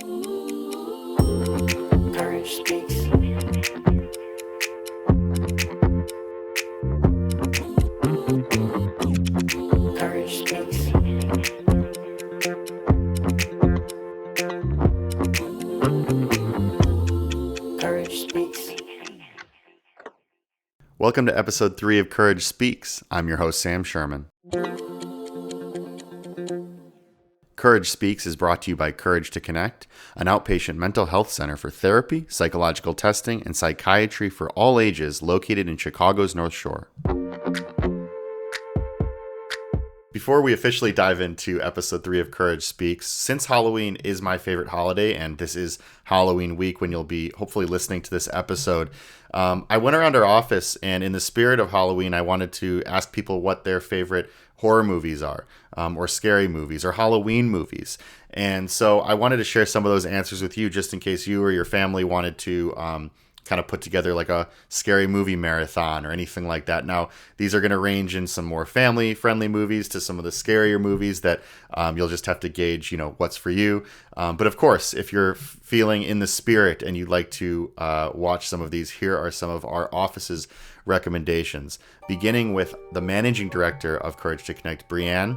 Courage speaks. Courage speaks. Courage speaks. Welcome to episode 3 of Courage Speaks. I'm your host, Sam Sherman. Courage Speaks is brought to you by Courage to Connect, an outpatient mental health center for therapy, psychological testing, and psychiatry for all ages located in Chicago's North Shore. Before we officially dive into episode 3 of Courage Speaks, since Halloween is my favorite holiday, and this is Halloween week when you'll be hopefully listening to this episode, I went around our office, and in the spirit of Halloween, I wanted to ask people what their favorite horror movies are, or scary movies, or Halloween movies. And so I wanted to share some of those answers with you, just in case you or your family wanted to kind of put together like a scary movie marathon or anything like that. Now, these are going to range in some more family-friendly movies to some of the scarier movies that you'll just have to gauge, what's for you. But of course, if you're feeling in the spirit and you'd like to watch some of these, here are some of our office's recommendations. Beginning with the managing director of Courage to Connect, Brianne.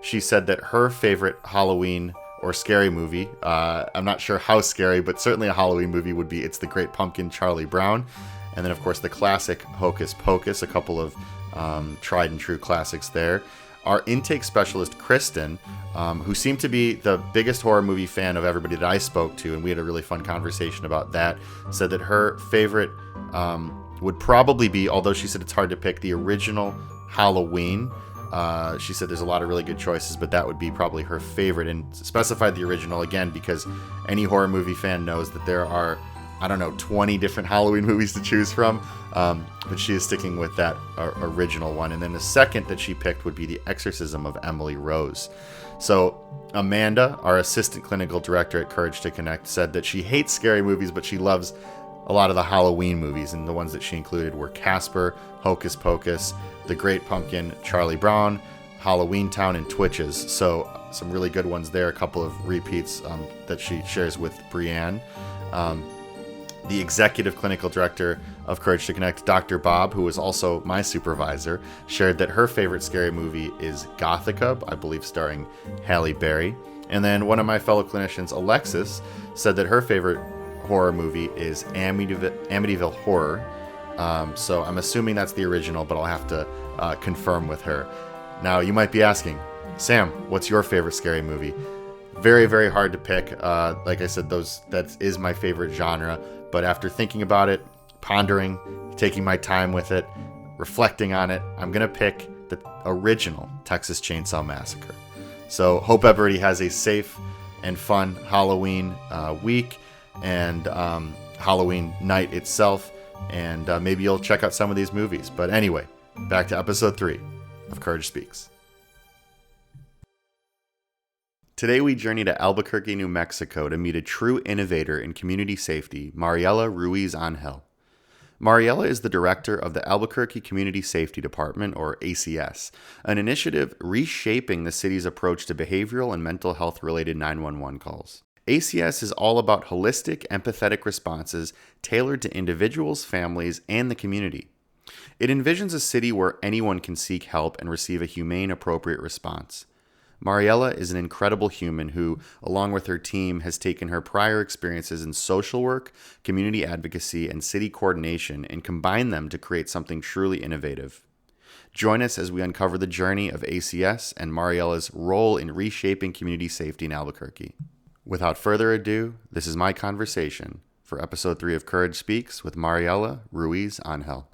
She said that her favorite Halloween or scary movie, I'm not sure how scary, but certainly a Halloween movie would be It's the Great Pumpkin, Charlie Brown. And then, of course, the classic Hocus Pocus, a couple of tried and true classics there. Our intake specialist, Kristen, who seemed to be the biggest horror movie fan of everybody that I spoke to, and we had a really fun conversation about that, said that her favorite would probably be, although she said it's hard to pick, the original Halloween. She said there's a lot of really good choices, but that would be probably her favorite, and specified the original again because any horror movie fan knows that there are, 20 different Halloween movies to choose from, but she is sticking with that original one. And then the second that she picked would be The Exorcism of Emily Rose. So Amanda, our assistant clinical director at Courage to Connect, said that she hates scary movies, but she loves a lot of the Halloween movies, and the ones that she included were Casper, Hocus Pocus, The Great Pumpkin, Charlie Brown, Halloween Town, and Twitches. So some really good ones there. A couple of repeats that she shares with Brianne. The executive clinical director of Courage to Connect, Dr. Bob, who is also my supervisor, shared that her favorite scary movie is Gothica, I believe starring Halle Berry. And then one of my fellow clinicians, Alexis, said that her favorite horror movie is Amityville Horror. So I'm assuming that's the original, but I'll have to confirm with her. Now, you might be asking, Sam, what's your favorite scary movie? Very, very hard to pick. Like I said, that is my favorite genre. But after thinking about it, pondering, taking my time with it, reflecting on it, I'm going to pick the original Texas Chainsaw Massacre. So hope everybody has a safe and fun Halloween week and Halloween night itself. And maybe you'll check out some of these movies. But anyway, back to episode 3 of Courage Speaks. Today we journey to Albuquerque, New Mexico to meet a true innovator in community safety, Mariela Ruiz-Angel. Mariela is the director of the Albuquerque Community Safety Department, or ACS, an initiative reshaping the city's approach to behavioral and mental health-related 911 calls. ACS is all about holistic, empathetic responses tailored to individuals, families, and the community. It envisions a city where anyone can seek help and receive a humane, appropriate response. Mariela is an incredible human who, along with her team, has taken her prior experiences in social work, community advocacy, and city coordination and combined them to create something truly innovative. Join us as we uncover the journey of ACS and Mariela's role in reshaping community safety in Albuquerque. Without further ado, this is my conversation for episode 3 of Courage Speaks with Mariela Ruiz-Angel.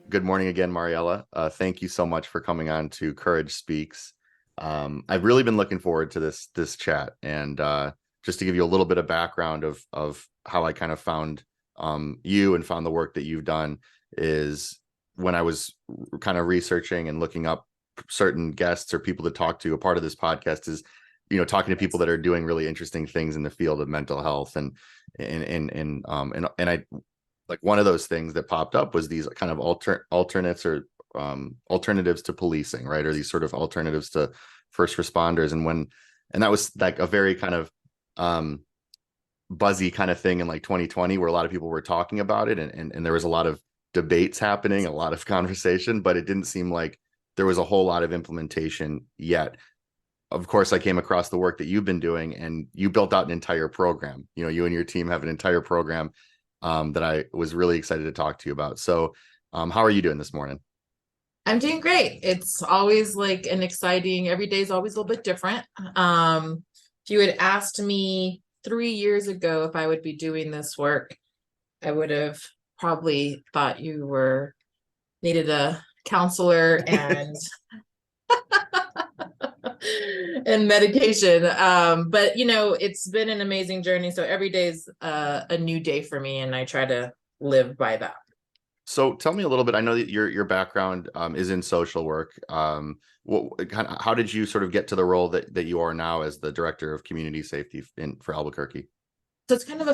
Good morning again, Mariela. Thank you so much for coming on to Courage Speaks. I've really been looking forward to this chat, and just to give you a little bit of background of how I kind of found you and found the work that you've done is when I was kind of researching and looking up certain guests or people to talk to. A part of this podcast is, talking to people that are doing really interesting things in the field of mental health, and I like one of those things that popped up was these kind of alternates or alternatives to policing, right? Or these sort of alternatives to first responders. And And that was like a very kind of buzzy kind of thing in like 2020, where a lot of people were talking about it, and there was a lot of debates happening, a lot of conversation, but it didn't seem like there was a whole lot of implementation yet. Of course, I came across the work that you've been doing, and you built out an entire program. You know, you and your team have an entire program that I was really excited to talk to you about. So how are you doing this morning? I'm doing great. It's always like an exciting, every day is always a little bit different. If you had asked me 3 years ago if I would be doing this work, I would have probably thought you needed a counselor and and medication. But you know, it's been an amazing journey. So every day is a new day for me, and I try to live by that. So tell me a little bit. I know that your background is in social work. How did you sort of get to the role that you are now as the Director of Community Safety for Albuquerque? So it's kind of a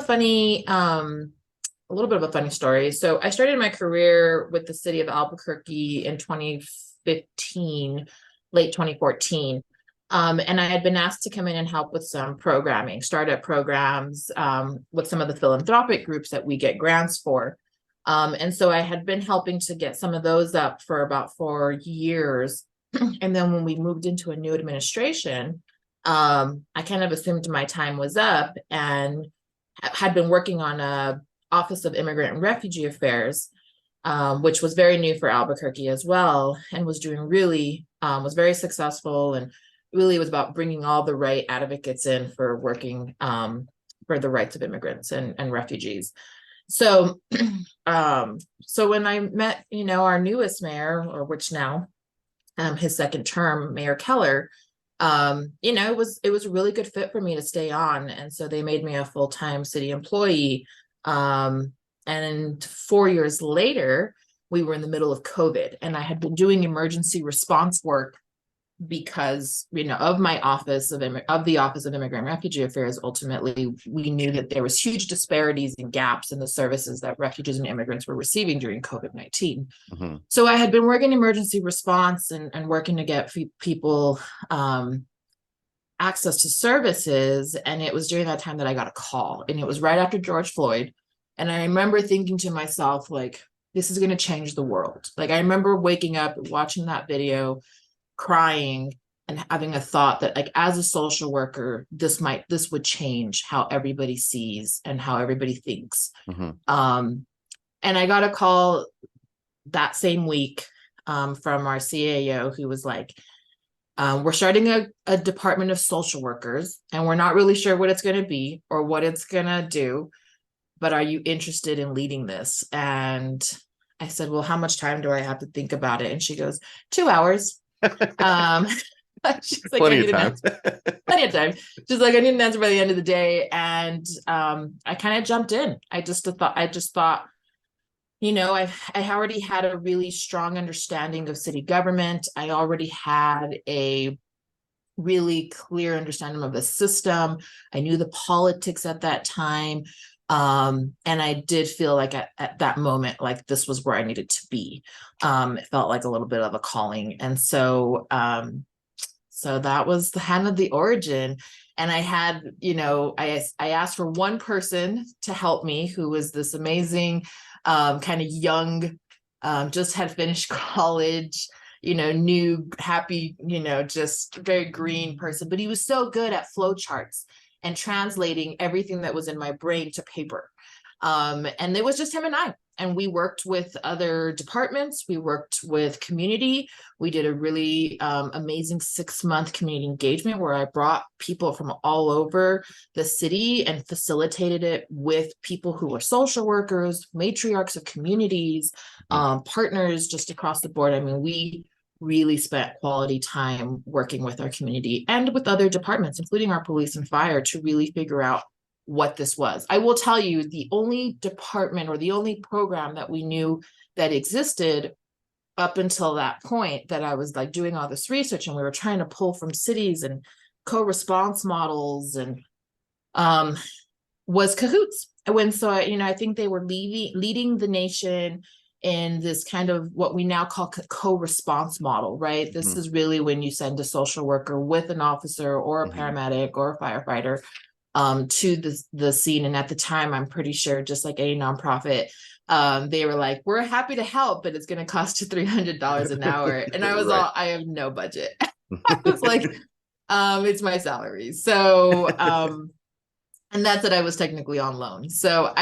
little bit of a funny story. So I started my career with the city of Albuquerque in 2015, late 2014. And I had been asked to come in and help with some programming, startup programs, with some of the philanthropic groups that we get grants for. And so I had been helping to get some of those up for about 4 years. And then when we moved into a new administration, I kind of assumed my time was up and had been working on a Office of Immigrant and Refugee Affairs, which was very new for Albuquerque as well, and was doing really, was very successful, and really was about bringing all the right advocates in for working for the rights of immigrants and refugees. So, so when I met, you know, our newest mayor, or which now, his second term, Mayor Keller, you know, it was a really good fit for me to stay on. And so they made me a full-time city employee. And 4 years later, we were in the middle of COVID, and I had been doing emergency response work because, you know, of my office of the Office of Immigrant and Refugee Affairs. Ultimately, we knew that there was huge disparities and gaps in the services that refugees and immigrants were receiving during COVID-19. Mm-hmm. So I had been working emergency response and working to get people access to services. And it was during that time that I got a call, and it was right after George Floyd. And I remember thinking to myself, like, this is going to change the world. Like, I remember waking up, watching that video, crying, and having a thought that, like, as a social worker, this would change how everybody sees and how everybody thinks. Mm-hmm. And I got a call that same week from our CAO, who was like, we're starting a department of social workers, and we're not really sure what it's going to be or what it's going to do, but are you interested in leading this? And I said, well, how much time do I have to think about it? And she goes, 2 hours. She's like, Plenty of time. Plenty of time. She's like, I need an answer by the end of the day. And I kind of jumped in. I just thought, you know, I already had a really strong understanding of city government. I already had a really clear understanding of the system. I knew the politics at that time. And I did feel like at that moment, like this was where I needed to be. It felt like a little bit of a calling. And so, so that was the hand of the origin. And I had, you know, I asked for one person to help me, who was this amazing, kind of young, just had finished college, you know, new, happy, you know, just very green person, but he was so good at flow charts and translating everything that was in my brain to paper. And it was just him and I. And we worked with other departments. We worked with community. We did a really amazing 6-month community engagement where I brought people from all over the city and facilitated it with people who were social workers, matriarchs of communities, partners just across the board. I mean, we really spent quality time working with our community and with other departments, including our police and fire, to really figure out what this was. I will tell you, the only department or the only program that we knew that existed up until that point, that I was like doing all this research and we were trying to pull from cities and co-response models, and was Cahoots. So, you know, I think they were leading the nation in this kind of what we now call co-response model, right? This is really when you send a social worker with an officer or a paramedic or a firefighter to the scene. And at the time, I'm pretty sure, just like any nonprofit, they were like, we're happy to help, but it's going to cost you $300 an hour. And I was Right. I have no budget. I was like, it's my salary. So, and that's that I was technically on loan. So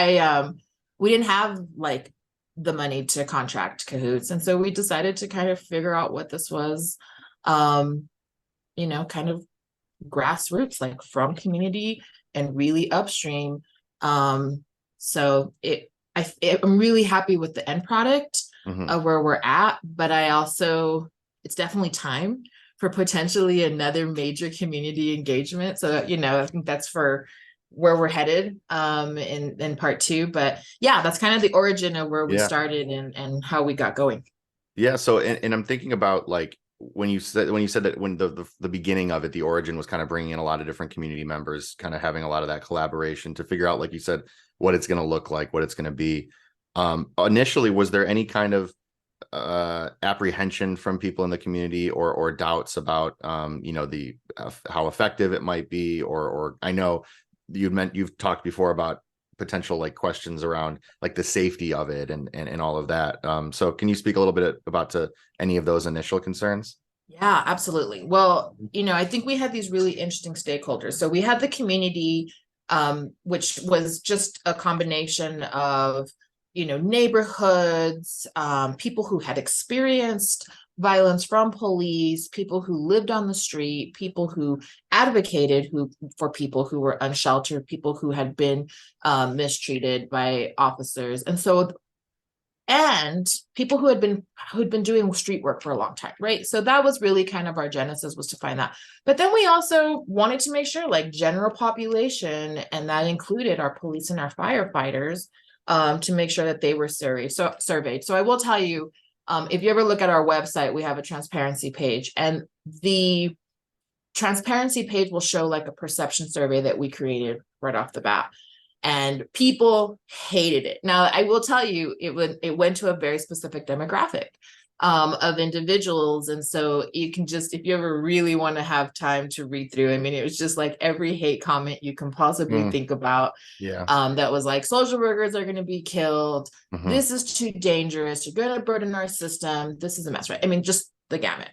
we didn't have like the money to contract Cahoots. And so we decided to kind of figure out what this was, kind of grassroots, like from community and really upstream. So I'm really happy with the end product of where we're at, but it's definitely time for potentially another major community engagement. So, I think that's for where we're headed in part 2. But yeah, that's kind of the origin of where we started and how we got going. Yeah. So, and I'm thinking about like, when you said that when the beginning of it, the origin was kind of bringing in a lot of different community members, kind of having a lot of that collaboration to figure out, like you said, what it's going to look like, what it's going to be. Initially, was there any kind of apprehension from people in the community or doubts about how effective it might be, or I know you've talked before about potential like questions around like the safety of it and all of that. So can you speak a little bit about to any of those initial concerns? Yeah, absolutely. Well, I think we had these really interesting stakeholders. So we had the community, which was just a combination of, neighborhoods, people who had experienced violence from police, people who lived on the street, people who advocated for people who were unsheltered, people who had been mistreated by officers. And people who'd been doing street work for a long time, right? So that was really kind of our genesis, was to find that. But then we also wanted to make sure, like, general population, and that included our police and our firefighters, to make sure that they were surveyed. So I will tell you, if you ever look at our website, we have a transparency page, and the transparency page will show like a perception survey that we created right off the bat. And people hated it. Now, I will tell you, it went to a very specific demographic of individuals. And so you can just, if you ever really want to have time to read through, I mean, it was just like every hate comment you can possibly think about. Yeah. That was like, social workers are going to be killed. This is too dangerous. You're going to burden our system. This is a mess, right? I mean, just the gamut.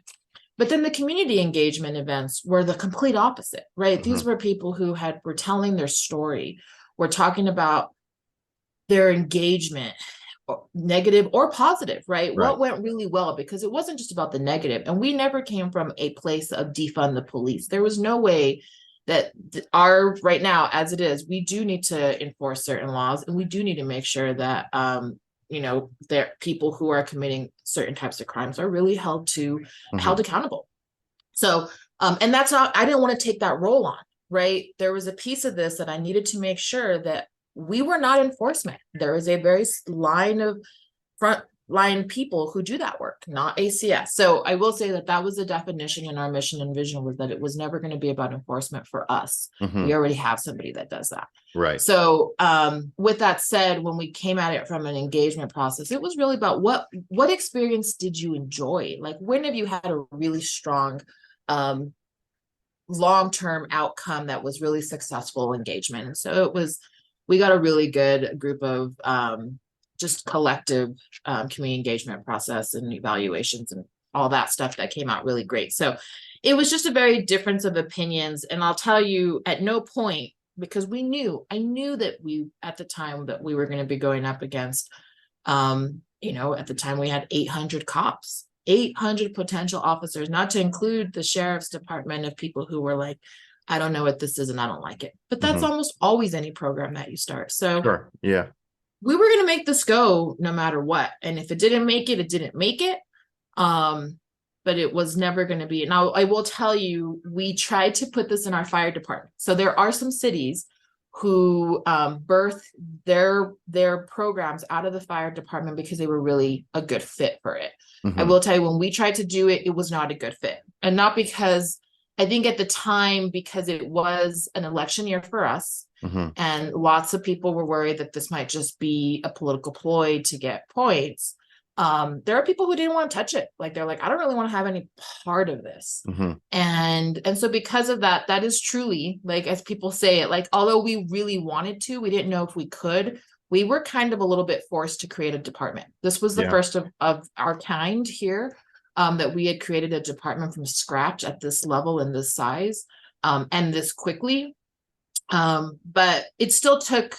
But then the community engagement events were the complete opposite, right? These were people who were telling their story. We're talking about their engagement, negative or positive, right? What went really well, because it wasn't just about the negative. And we never came from a place of defund the police. There was no way that right now, as it is, we do need to enforce certain laws, and we do need to make sure that, there people who are committing certain types of crimes are really held accountable. So, and that's not, I didn't want to take that role on. Right. There was a piece of this that I needed to make sure that we were not enforcement. There is a very line of frontline people who do that work, not ACS. So I will say that was the definition in our mission and vision, was that it was never going to be about enforcement for us. We already have somebody that does that. Right. So with that said, when we came at it from an engagement process, it was really about what experience did you enjoy? Like, when have you had a really strong long-term outcome that was really successful engagement? And so we got a really good group of just collective community engagement process and evaluations and all that stuff that came out really great. So it was just a very difference of opinions. And I'll tell you, at no point, because I knew that at the time that we were going to be going up against, at the time we had 800 cops. 800 potential officers, not to include the sheriff's department of people who were like, I don't know what this is and I don't like it. But that's almost always any program that you start. So sure. Yeah. We were going to make this go no matter what. And if it didn't make it, it didn't make it. But it was never going to be. Now, I will tell you, we tried to put this in our fire department. So there are some cities who birthed their programs out of the fire department because they were really a good fit for it. I will tell you, when we tried to do it, it was not a good fit. And not because, I think at the time, because it was an election year for us, and lots of people were worried that this might just be a political ploy to get points. there are people who didn't want to touch it. Like, they're like, I don't really want to have any part of this. Mm-hmm. And so because of that, that is truly, like, as people say it, like, although we really wanted to, we didn't know if we could, we were kind of a little bit forced to create a department. This was the Yeah. first of our kind here, that we had created a department from scratch at this level and this size, and this quickly. But it still took,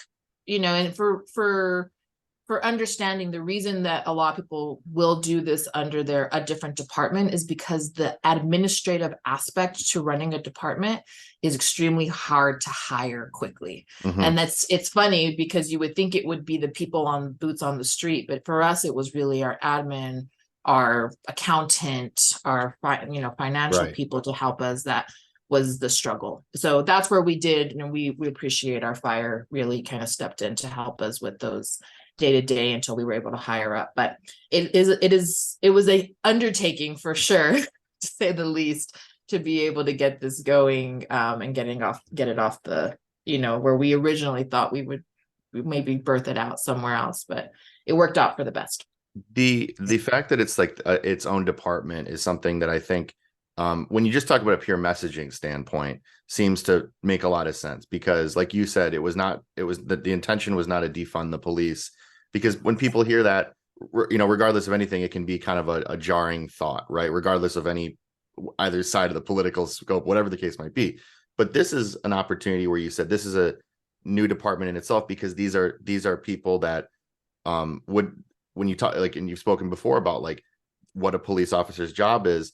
and for understanding, the reason that a lot of people will do this under a different department is because the administrative aspect to running a department is extremely hard to hire quickly. Mm-hmm. And it's funny because you would think it would be the people on boots on the street, but for us, it was really our admin, our accountant, our financial Right. people to help us. That was the struggle. So that's where we did, and we appreciate our fire really kind of stepped in to help us with those day-to-day until we were able to hire up. But it was a undertaking for sure, to say the least, to be able to get this going, and get it off the, where we originally thought we would maybe birth it out somewhere else, but it worked out for the best. The fact that it's like its own department is something that I think, when you just talk about a pure messaging standpoint, seems to make a lot of sense, because like you said, the intention was not to defund the police, because when people hear that, regardless of anything, it can be kind of a jarring thought, right? Regardless of either side of the political scope, whatever the case might be. But this is an opportunity where you said this is a new department in itself, because these are people that would, when you talk, like, and you've spoken before about like what a police officer's job is,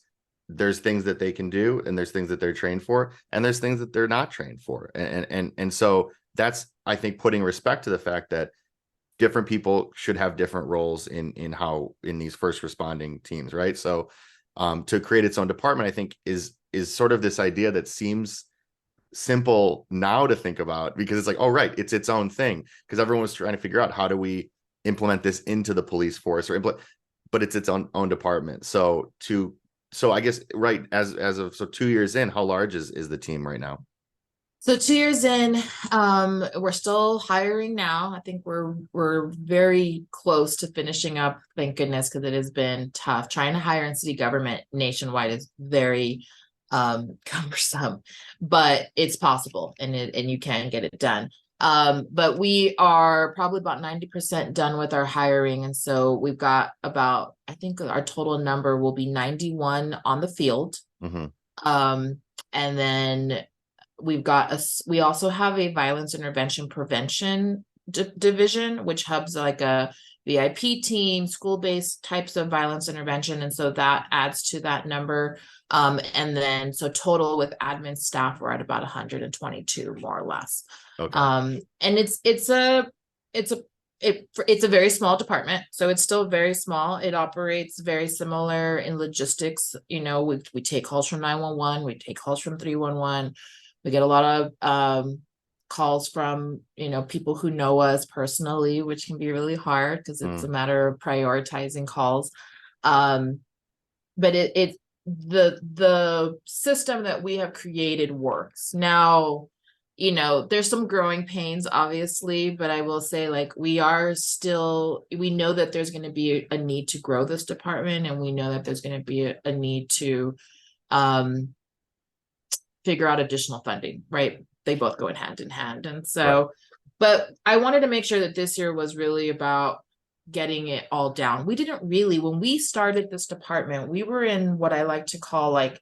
there's things that they can do, and there's things that they're trained for, and there's things that they're not trained for. And so that's, I think, putting respect to the fact that different people should have different roles in these first responding teams, right? So to create its own department, I think is sort of this idea that seems simple now to think about, because it's like, oh, right, it's its own thing, because everyone was trying to figure out, how do we implement this into the police force, but it's its own department. So I guess, right, as of 2 years in, how large is the team right now? So 2 years in, we're still hiring now. I think we're very close to finishing up, thank goodness, because it has been tough. Trying to hire in city government nationwide is very cumbersome, but it's possible, and you can get it done. But we are probably about 90% done with our hiring. And so we've got about, I think our total number will be 91 on the field. Mm-hmm. And then we also have a violence intervention prevention division, which hubs like a VIP team, school-based types of violence intervention. And so that adds to that number. And then, so total with admin staff, we're at about 122, more or less. Okay. And it's a very small department, so it's still very small. It operates very similar in logistics. We take calls from 911, we take calls from 311. We get a lot of calls from people who know us personally, which can be really hard because it's a matter of prioritizing calls. But the system that we have created works. Now, there's some growing pains, obviously, but I will say, like, we know that there's going to be a need to grow this department, and we know that there's going to be a need to figure out additional funding, right? They both go hand in hand. And so, right. But I wanted to make sure that this year was really about getting it all down. We didn't really, when we started this department, we were in what I like to call like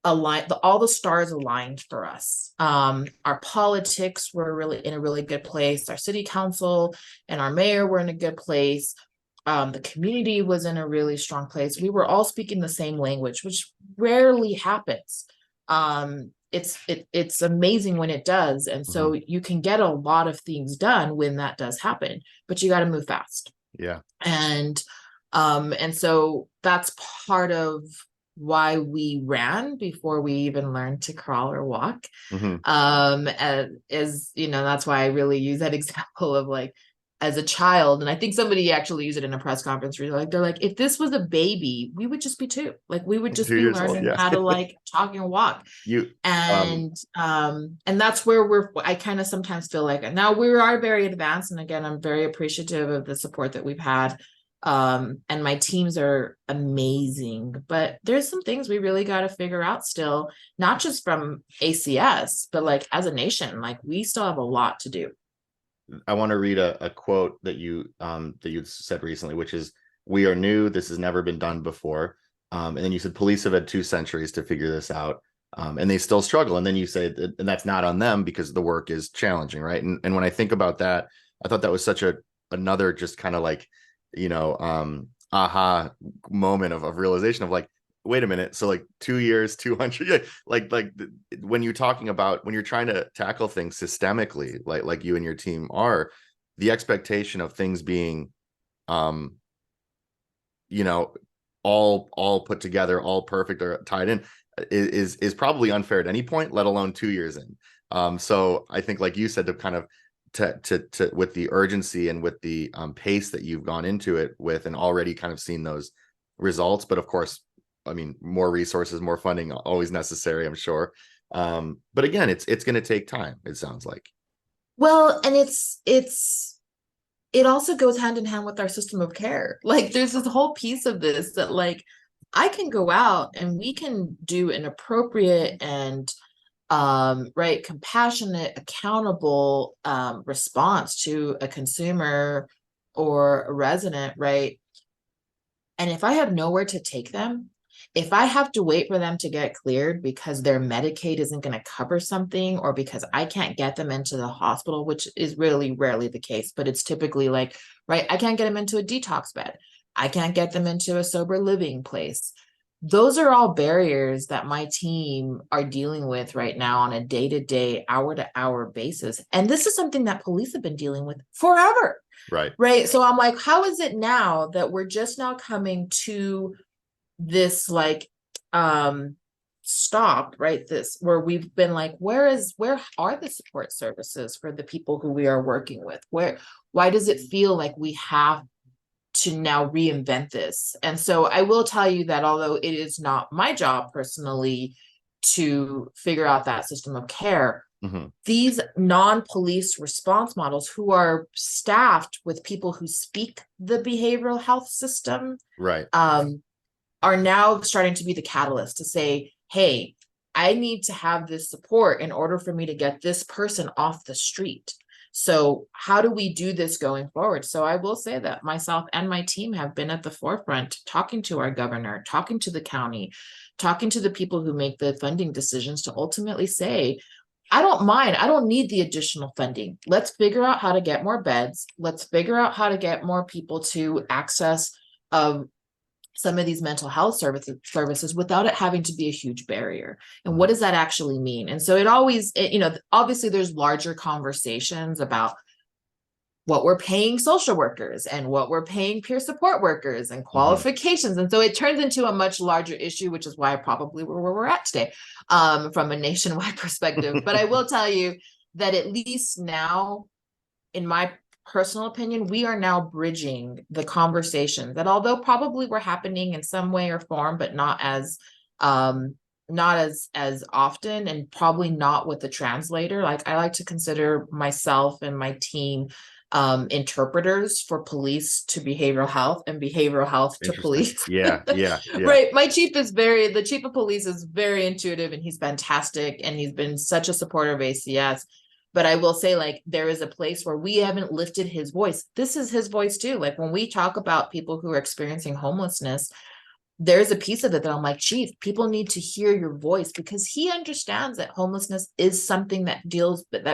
all the stars aligned for us. Our politics were really in a really good place. Our city council and our mayor were in a good place. The community was in a really strong place. We were all speaking the same language, which rarely happens. It's amazing when it does. And so you can get a lot of things done when that does happen, but you got to move fast. Yeah. And so that's part of why we ran before we even learned to crawl or walk. That's why I really use that example of like, as a child, and I think somebody actually used it in a press conference. They're like, if this was a baby, we would just be two. Like, we would just be learning how to like talk and walk. And that's where I kind of sometimes feel like now we are very advanced. And again, I'm very appreciative of the support that we've had And my teams are amazing, but there's some things we really got to figure out still, not just from ACS, but like as a nation, like we still have a lot to do. I want to read a quote that you said recently, which is, "We are new. This has never been done before." And then you said police have had 2 centuries to figure this out, and they still struggle. And then you say that, and that's not on them because the work is challenging, right? And when I think about that, I thought that was such another just kind of like, aha moment of realization of like, wait a minute, so like 2 years, 200, yeah, like when you're talking about, when you're trying to tackle things systemically, like you and your team are, the expectation of things being all put together, all perfect or tied in, is probably unfair at any point, let alone 2 years in. So I think, like you said, to kind of to with the urgency and with the pace that you've gone into it with, and already kind of seen those results, but of course, I mean, more resources, more funding, always necessary, I'm sure. But again, it's going to take time, it sounds like. Well, and it also goes hand in hand with our system of care. Like there's this whole piece of this that like I can go out and we can do an appropriate and right, compassionate, accountable response to a consumer or a resident, right? And if I have nowhere to take them, if I have to wait for them to get cleared because their Medicaid isn't going to cover something, or because I can't get them into the hospital, which is really rarely the case, but it's typically like, right, I can't get them into a detox bed. I can't get them into a sober living place. Those are all barriers that my team are dealing with right now on a day-to-day, hour-to-hour basis. And this is something that police have been dealing with forever. Right. Right. So I'm like, how is it now that we're just now coming to this like stop, right? This where we've been like, where are the support services for the people who we are working with? Why does it feel like we have to now reinvent this? And so I will tell you that although it is not my job personally to figure out that system of care, these non-police response models who are staffed with people who speak the behavioral health system, right, are now starting to be the catalyst to say, hey, I need to have this support in order for me to get this person off the street. So how do we do this going forward? So I will say that myself and my team have been at the forefront, talking to our governor, talking to the county, talking to the people who make the funding decisions to ultimately say, I don't mind. I don't need the additional funding. Let's figure out how to get more beds. Let's figure out how to get more people to access some of these mental health services without it having to be a huge barrier. And what does that actually mean? And so obviously there's larger conversations about what we're paying social workers and what we're paying peer support workers and qualifications. And so it turns into a much larger issue, which is why probably where we're at today, from a nationwide perspective. But I will tell you that at least now, in my personal opinion, we are now bridging the conversations that, although probably were happening in some way or form, but not as often, and probably not with the translator. Like I like to consider myself and my team interpreters for police to behavioral health and behavioral health to police. Yeah. Right. My the chief of police is very intuitive, and he's fantastic, and he's been such a supporter of ACS. But I will say, like, there is a place where we haven't lifted his voice. This is his voice too. Like when we talk about people who are experiencing homelessness, there's a piece of it that I'm like, Chief, people need to hear your voice, because he understands that homelessness is something that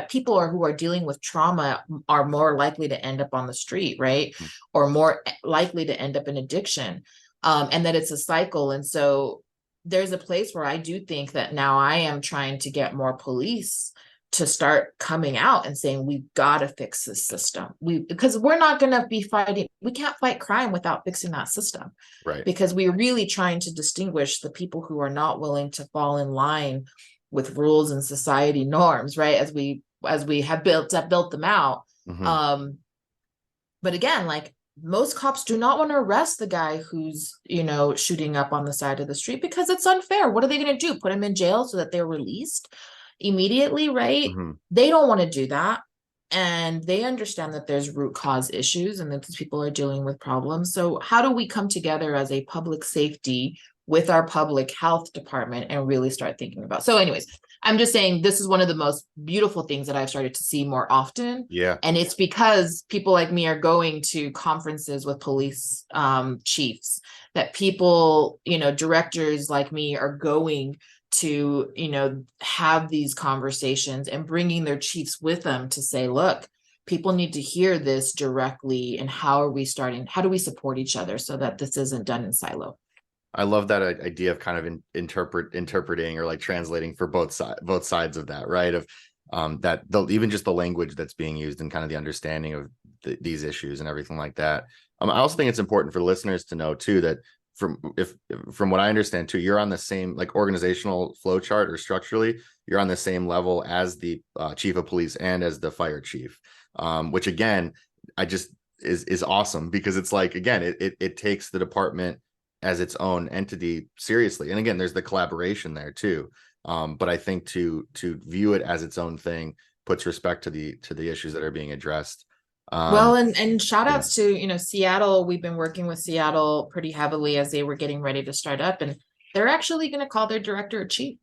people who are dealing with trauma are more likely to end up on the street, right? Or more likely to end up in addiction, and that it's a cycle. And so there's a place where I do think that now I am trying to get more police to start coming out and saying, we've got to fix this system. Because we're not going to be fighting. We can't fight crime without fixing that system. Right. Because we're really trying to distinguish the people who are not willing to fall in line with rules and society norms, right? As we have built them out. But again, like most cops do not want to arrest the guy who's, shooting up on the side of the street, because it's unfair. What are they going to do? Put him in jail so that they're released immediately, right? They don't want to do that. and they understand that there's root cause issues and that these people are dealing with problems. So how do we come together as a public safety with our public health department and really start thinking about? So anyways, I'm just saying this is one of the most beautiful things that I've started to see more often. Yeah. And it's because people like me are going to conferences with police chiefs, that people, directors like me are going to, have these conversations and bringing their chiefs with them to say, look, people need to hear this directly. And how do we support each other so that this isn't done in silo? I love that idea of kind of interpreting or like translating for both sides of that, right? Of that even just the language that's being used and kind of the understanding of these issues and everything like that. I also think it's important for listeners to know too that from what I understand too, you're on the same like organizational flow chart or structurally, you're on the same level as the chief of police and as the fire chief, which again, I just is awesome, because it's like, again, it takes the department as its own entity seriously. And again, there's the collaboration there too. But I think to view it as its own thing puts respect to the issues that are being addressed. Well, and shout outs to, Seattle. We've been working with Seattle pretty heavily as they were getting ready to start up, and they're actually going to call their director a chief.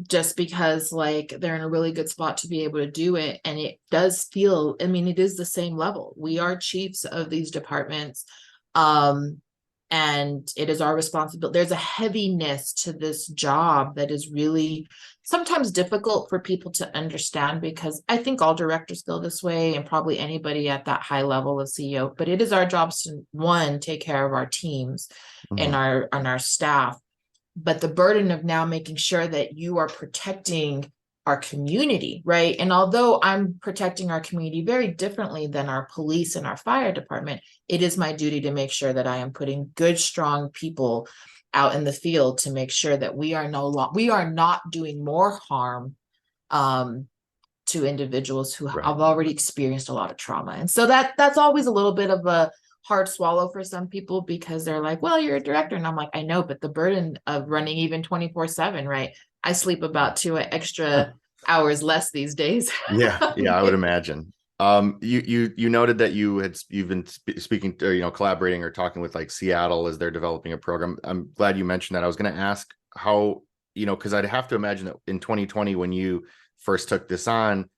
Just because like they're in a really good spot to be able to do it. And it does feel, it is the same level. We are chiefs of these departments. And it is our responsibility. There's a heaviness to this job that is really sometimes difficult for people to understand, because I think all directors feel this way, and probably anybody at that high level of CEO. But it is our jobs to, one, take care of our teams and our staff, but the burden of now making sure that you are protecting our community, right? And although I'm protecting our community very differently than our police and our fire department, it is my duty to make sure that I am putting good, strong people out in the field to make sure that we are not doing more harm to individuals who have already experienced a lot of trauma. And so that's always a little bit of a hard swallow for some people, because they're like, well, you're a director. And I'm like, I know, but the burden of running even 24/7, right? I sleep about 2 extra hours less these days. Yeah, I would imagine. You noted that you've been speaking to, collaborating or talking with like Seattle as they're developing a program. I'm glad you mentioned that. I was going to ask how, because I'd have to imagine that in 2020 when you first took this on,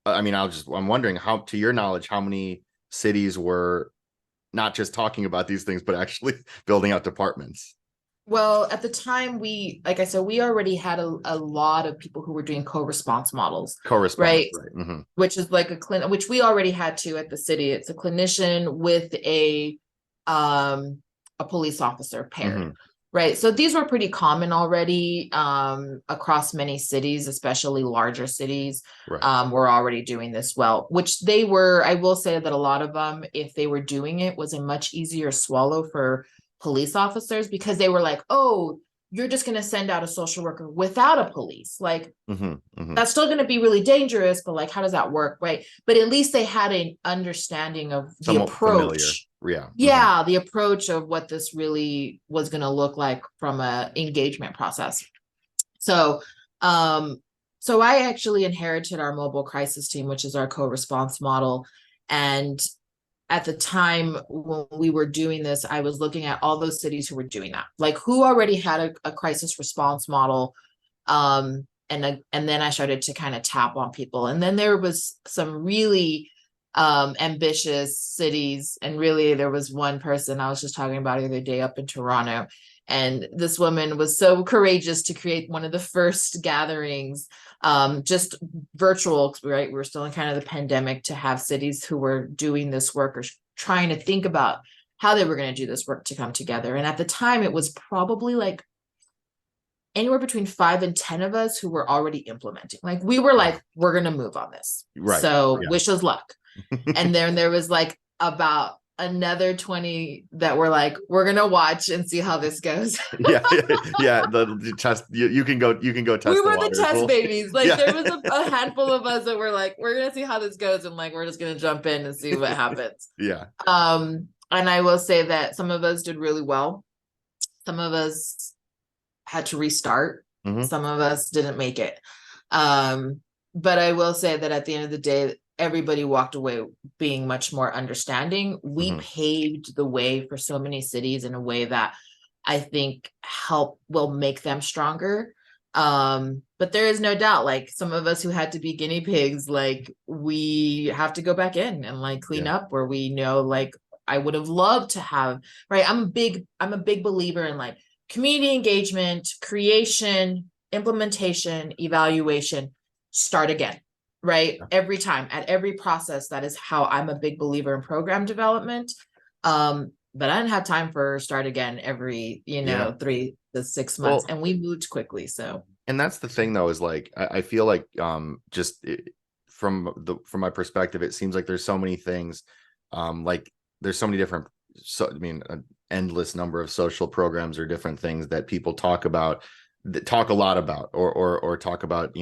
I'm wondering how, to your knowledge, how many cities were not just talking about these things, but actually building out departments? Well, at the time, like I said, we already had a lot of people who were doing co-response models, right? Mm-hmm. Which is like a clinic, which we already had to at the city. It's a clinician with a police officer paired, right? So these were pretty common already across many cities, especially larger cities. Were already doing this well, which they were. I will say that a lot of them, if they were doing it, was a much easier swallow for police officers, because they were like, oh, you're just going to send out a social worker without a police, like that's still going to be really dangerous, but like, how does that work, right? But at least they had an understanding of the approach. The approach of what this really was going to look like from a engagement process. So I actually inherited our mobile crisis team, which is our co-response model. And at the time when we were doing this, I was looking at all those cities who were doing that, like who already had a crisis response model. And then I started to kind of tap on people. And then there was some really ambitious cities. And really, there was one person I was just talking about the other day up in Toronto. And this woman was so courageous to create one of the first gatherings, just virtual, right? We're still in kind of the pandemic, to have cities who were doing this work or trying to think about how they were going to do this work to come together. And at the time, it was probably like anywhere between 5 and 10 of us who were already implementing. Like we were like, we're going to move on this. Right. So wish us luck. And then there was like about another 20 that were like, we're gonna watch and see how this goes. The test, you can go test. We were the test babies. Like there was a handful of us that were like, we're gonna see how this goes, and like we're just gonna jump in and see what happens. And I will say that some of us did really well. Some of us had to restart. Some of us didn't make it. But I will say that at the end of the day, everybody walked away being much more understanding. We paved the way for so many cities in a way that I think will make them stronger. But there is no doubt, like some of us who had to be guinea pigs, like we have to go back in and like clean up where we know, like I would have loved to have, right? I'm a big believer in like community engagement, creation, implementation, evaluation, start again, right? Every time at every process, that is how I'm a big believer in program development. But I didn't have time for start again every, 3 to 6 months, and we moved quickly. So, and that's the thing though, is like, I feel like, from my perspective, it seems like there's so many things, like there's so many different, an endless number of social programs or different things that people talk about, that talk a lot about, or talk about,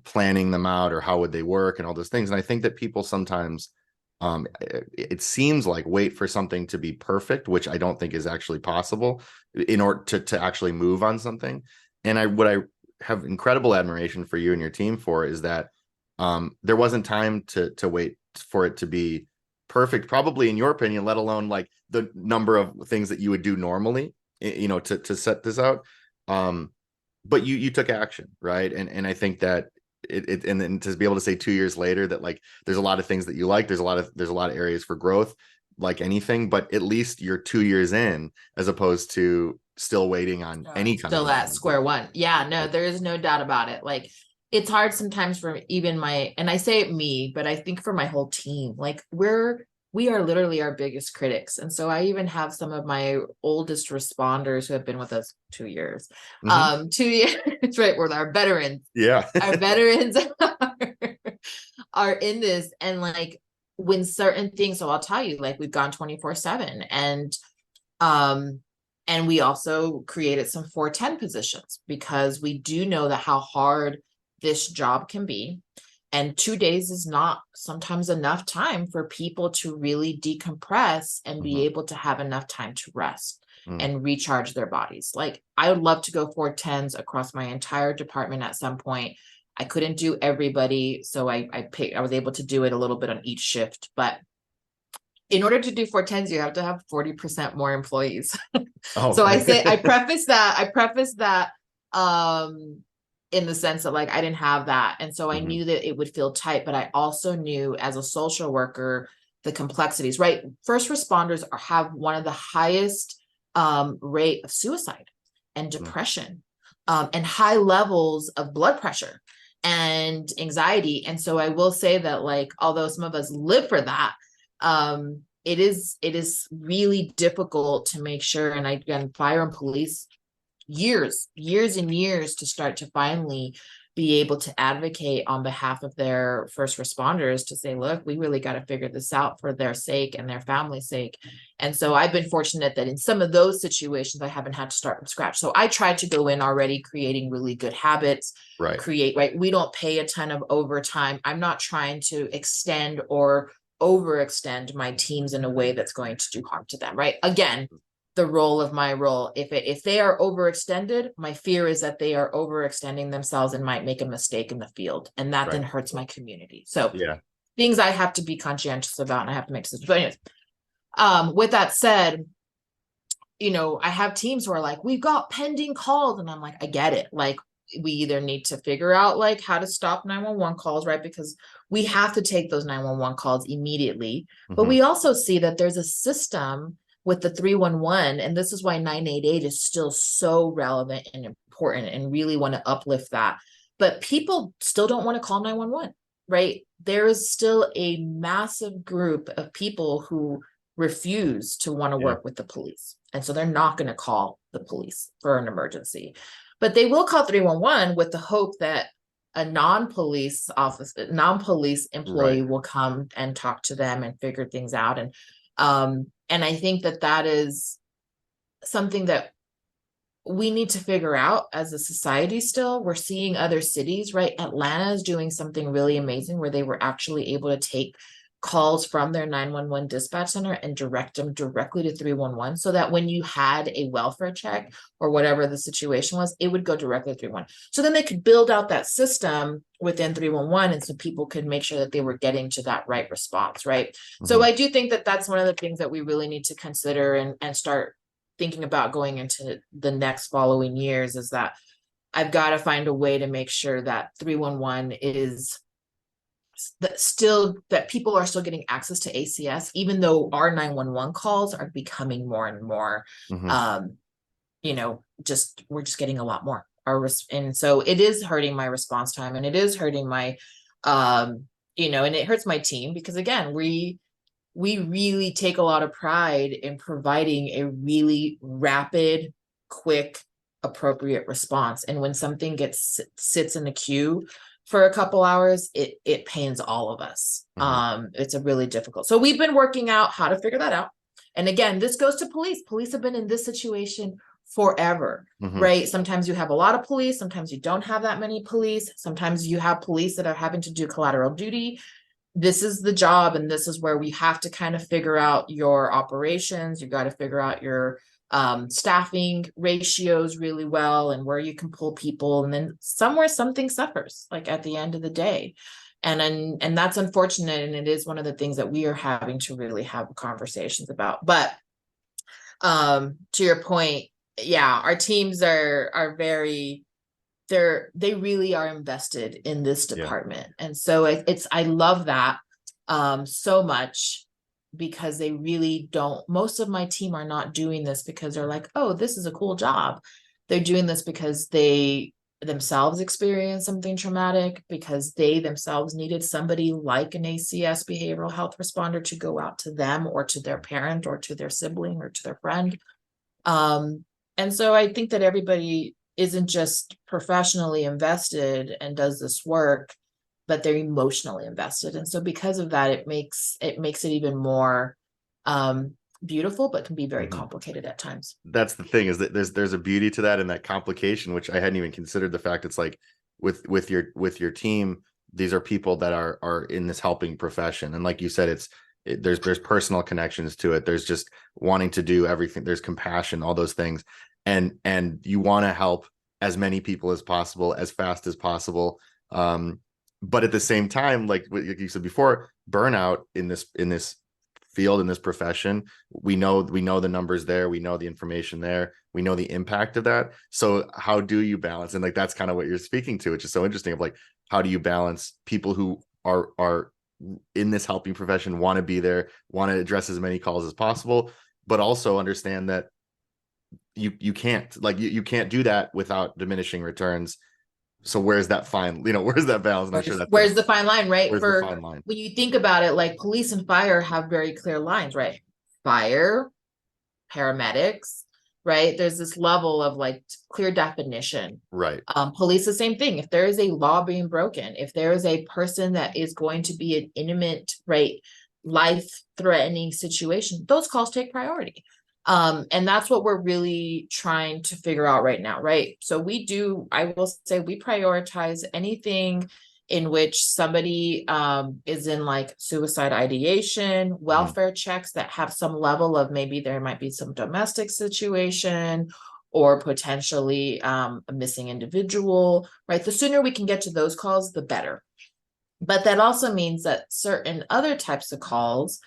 planning them out, or how would they work and all those things. And I think that people sometimes, it seems like wait for something to be perfect, which I don't think is actually possible in order to actually move on something. And what I have incredible admiration for you and your team for is that there wasn't time to wait for it to be perfect, probably in your opinion, let alone like the number of things that you would do normally, to set this out. But you took action, right? And I think that and then to be able to say 2 years later that like there's a lot of things that you like, there's a lot of areas for growth, like anything, but at least you're 2 years in, as opposed to still waiting on any kind still of at square one. Yeah, no, there is no doubt about it. Like it's hard sometimes for even and I say it me, but I think for my whole team, like we are literally our biggest critics. And so I even have some of my oldest responders who have been with us 2 years. 2 years, right? We're our veterans. Yeah. Our veterans are in this. And like when certain things, so I'll tell you, like we've gone 24/7 and we also created some 410 positions because we do know that how hard this job can be. And 2 days is not sometimes enough time for people to really decompress and be able to have enough time to rest and recharge their bodies. Like I would love to go 410s across my entire department at some point. I couldn't do everybody. So I was able to do it a little bit on each shift, but in order to do 410s, you have to have 40% more employees. Oh, so I preface that, in the sense that like I didn't have that. And so I knew that it would feel tight, but I also knew as a social worker, the complexities, right? First responders have one of the highest rate of suicide and depression and high levels of blood pressure and anxiety. And so I will say that like, although some of us live for that, it is really difficult to make sure. And again, fire and police, years and years to start to finally be able to advocate on behalf of their first responders to say, look, we really got to figure this out for their sake and their family's sake. And so I've been fortunate that in some of those situations, I haven't had to start from scratch. So I tried to go in already creating really good habits, right. We don't pay a ton of overtime. I'm not trying to extend or overextend my teams in a way that's going to do harm to them, right? Again, the role of my role. If they are overextended, my fear is that they are overextending themselves and might make a mistake in the field. And that then hurts my community. So things I have to be conscientious about and I have to make decisions. But anyways, with that said, I have teams who are like, we've got pending calls. And I'm like, I get it. Like we either need to figure out like how to stop 911 calls, right? Because we have to take those 911 calls immediately. But we also see that there's a system with the 311, and this is why 988 is still so relevant and important and really want to uplift that. But people still don't want to call 911, right? There is still a massive group of people who refuse to want to work with the police. And so they're not going to call the police for an emergency. But they will call 311 with the hope that a non-police employee will come and talk to them and figure things out. And I think that is something that we need to figure out as a society still. We're seeing other cities, right? Atlanta is doing something really amazing where they were actually able to take calls from their 911 dispatch center and direct them directly to 311, so that when you had a welfare check or whatever the situation was, it would go directly to 311. So then they could build out that system within 311, and so people could make sure that they were getting to that right response, right? So I do think that that's one of the things that we really need to consider and start thinking about going into the next following years, is that I've got to find a way to make sure that 311 is that people are still getting access to ACS, even though our 911 calls are becoming more and more, we're just getting a lot more. And so it is hurting my response time, and it is hurting my, and it hurts my team, because again, we really take a lot of pride in providing a really rapid, quick, appropriate response. And when something sits in the queue for a couple hours, it pains all of us. It's a really difficult. So we've been working out how to figure that out. And again, this goes to police. Police have been in this situation forever, right? Sometimes you have a lot of police. Sometimes you don't have that many police. Sometimes you have police that are having to do collateral duty. This is the job, and this is where we have to kind of figure out your operations. You got to figure out your staffing ratios really well, and where you can pull people, and then somewhere something suffers, like at the end of the day. And that's unfortunate, and it is one of the things that we are having to really have conversations about. But to your point, yeah, our teams are very, they really are invested in this department. And so I love that so much, because they really don't, most of my team are not doing this because they're like, oh, this is a cool job. They're doing this because they themselves experienced something traumatic, because they themselves needed somebody like an ACS behavioral health responder to go out to them, or to their parent, or to their sibling, or to their friend. And so I think that everybody isn't just professionally invested and does this work, but they're emotionally invested. And so because of that, it makes it even more beautiful, but can be very complicated at times. That's the thing, is that there's a beauty to that, and that complication, which I hadn't even considered. The fact it's like with your team, these are people that are in this helping profession, and like you said, there's personal connections to it. There's just wanting to do everything. There's compassion, all those things, and you want to help as many people as possible, as fast as possible. But at the same time, like what you said before, burnout in this field, in this profession, we know the numbers there, we know the information there, we know the impact of that. So how do you balance? And like that's kind of what you're speaking to, which is so interesting, of like, how do you balance people who are in this helping profession, want to be there, want to address as many calls as possible, but also understand that you can't, like you can't do that without diminishing returns. So where's that fine, where's that balance? I'm not sure where's the fine line, right? Where's the fine line? When you think about it, like police and fire have very clear lines, right? Fire, paramedics, right? There's this level of like clear definition. Right. Police, the same thing. If there is a law being broken, if there is a person that is going to be an imminent, right, life-threatening situation, those calls take priority. And that's what we're really trying to figure out right now, right? So I will say we prioritize anything in which somebody is in like suicide ideation, welfare checks that have some level of, maybe there might be some domestic situation, or potentially a missing individual, right? The sooner we can get to those calls, the better. But that also means that certain other types of calls,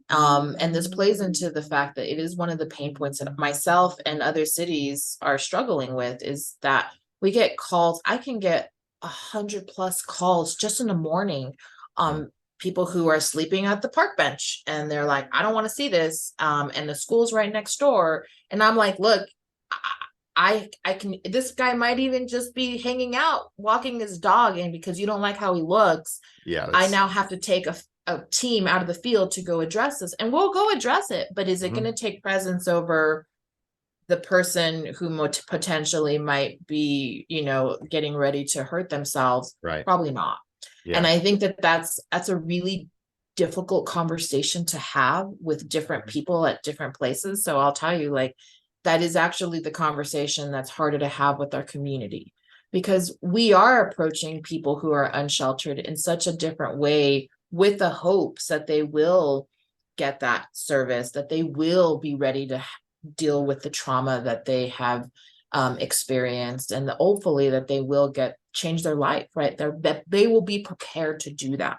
and this plays into the fact that it is one of the pain points that myself and other cities are struggling with, is that we get calls. I can get 100+ calls just in the morning, people who are sleeping at the park bench, and they're like, I don't want to see this. And the school's right next door. And I'm like, look, I can, this guy might even just be hanging out, walking his dog, and because you don't like how he looks, I now have to take a team out of the field to go address this, and we'll go address it. But is it going to take presence over the person who potentially might be, getting ready to hurt themselves? Right. Probably not. Yeah. And I think that that's a really difficult conversation to have with different people at different places. So I'll tell you, like, that is actually the conversation that's harder to have with our community, because we are approaching people who are unsheltered in such a different way with the hopes that they will get that service, that they will be ready to deal with the trauma that they have experienced, and hopefully that they will change their life, right? That they will be prepared to do that.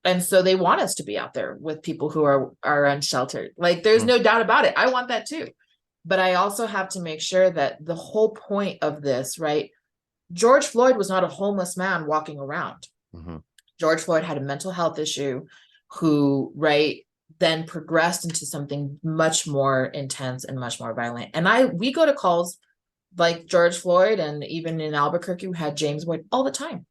And so they want us to be out there with people who are unsheltered. Like, there's no doubt about it. I want that too. But I also have to make sure that the whole point of this, right? George Floyd was not a homeless man walking around. George Floyd had a mental health issue who, right, then progressed into something much more intense and much more violent. And we go to calls like George Floyd, and even in Albuquerque, we had James Boyd all the time.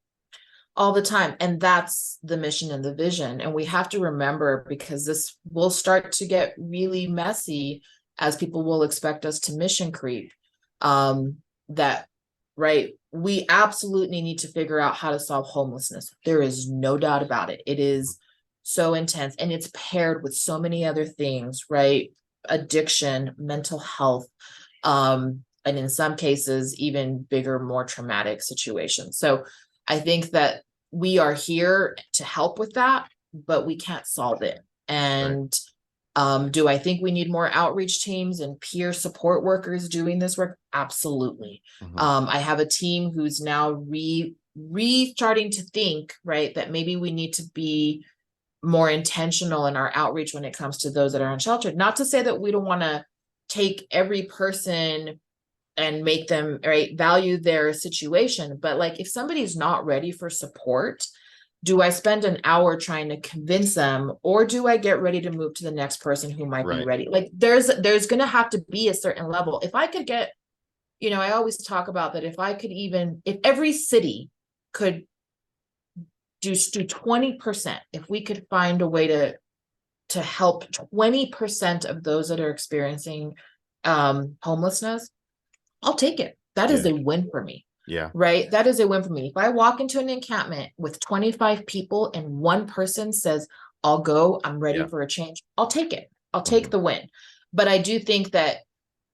And that's the mission and the vision. And we have to remember, because this will start to get really messy as people will expect us to mission creep, that, right, we absolutely need to figure out how to solve homelessness. There is no doubt about it. It is so intense, and it's paired with so many other things, right? Addiction, mental health, and in some cases, even bigger, more traumatic situations. So I think that we are here to help with that, but we can't solve it. And do I think we need more outreach teams and peer support workers doing this work? Absolutely. I have a team who's now starting to think, right, that maybe we need to be more intentional in our outreach when it comes to those that are unsheltered. Not to say that we don't want to take every person and make them, right, value their situation, but like, if somebody's not ready for support, do I spend an hour trying to convince them, or do I get ready to move to the next person who might be ready? Like, there's going to have to be a certain level. If I could get, I always talk about that, if every city could do 20%, if we could find a way to help 20% of those that are experiencing homelessness, I'll take it. That is a win for me. Yeah. Right. That is a win for me. If I walk into an encampment with 25 people and one person says, I'll go, I'm ready for a change, I'll take it. I'll take the win. But I do think that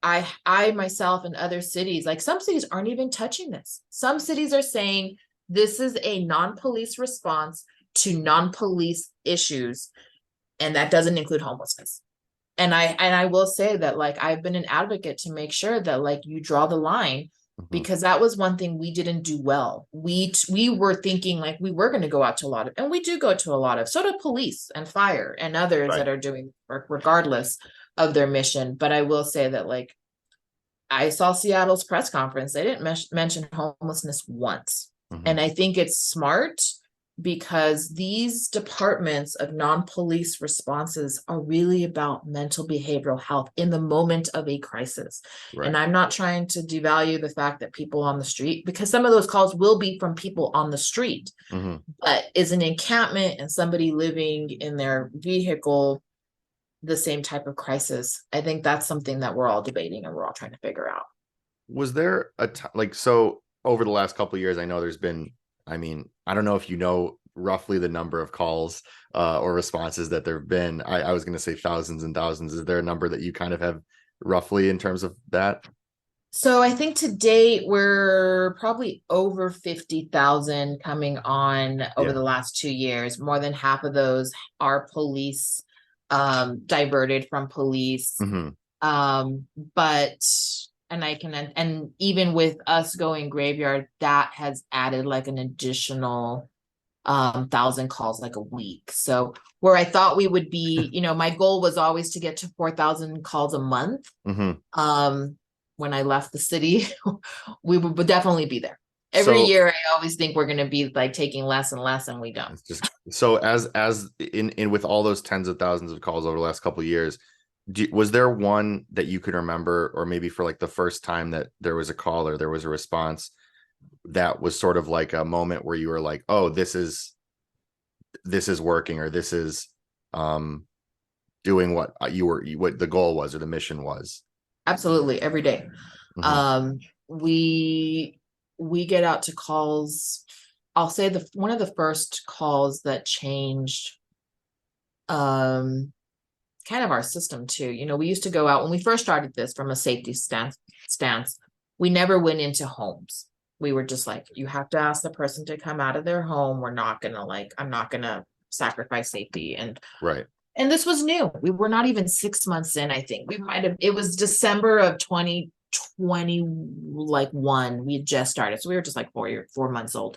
I myself and other cities, like some cities aren't even touching this. Some cities are saying this is a non-police response to non-police issues. And that doesn't include homelessness. And I will say that, like, I've been an advocate to make sure that, like, you draw the line, because that was one thing we didn't do well. We were thinking like we were going to go out to a lot of, and we do go to a lot of, so do police and fire and others that are doing work regardless of their mission. But I will say that, like, I saw Seattle's press conference. They didn't mention homelessness once. And I think it's smart, because these departments of non-police responses are really about mental behavioral health in the moment of a crisis. And I'm not trying to devalue the fact that people on the street, because some of those calls will be from people on the street, but is an encampment and somebody living in their vehicle the same type of crisis? I think that's something that we're all debating and we're all trying to figure out. Was there so over the last couple of years, I know there's been, I mean, I don't know if you know roughly the number of calls or responses that there have been. I was going to say thousands and thousands. Is there a number that you kind of have roughly in terms of that? So I think to date, we're probably over 50,000 coming on over the last 2 years. More than half of those are police, diverted from police. But and even with us going graveyard, that has added like an additional 1,000 calls like a week. So where I thought we would be, my goal was always to get to 4,000 calls a month. When I left the city, we would definitely be there. Every year, I always think we're going to be like taking less and less, and we don't. So as in with all those tens of thousands of calls over the last couple of years, was there one that you could remember, or maybe for like the first time that there was a call or there was a response that was sort of like a moment where you were like, oh, this is working, or this is doing what the goal was or the mission was? Absolutely. Every day. We get out to calls. I'll say one of the first calls that changed kind of our system too. We used to go out when we first started this from a safety stance. We never went into homes. we were just like, you have to ask the person to come out of their home. We're not gonna I'm not gonna sacrifice safety. Right. And this was new. We were not even 6 months in, I think. It was December of 2021. We had just started. So we were just like 4 months old.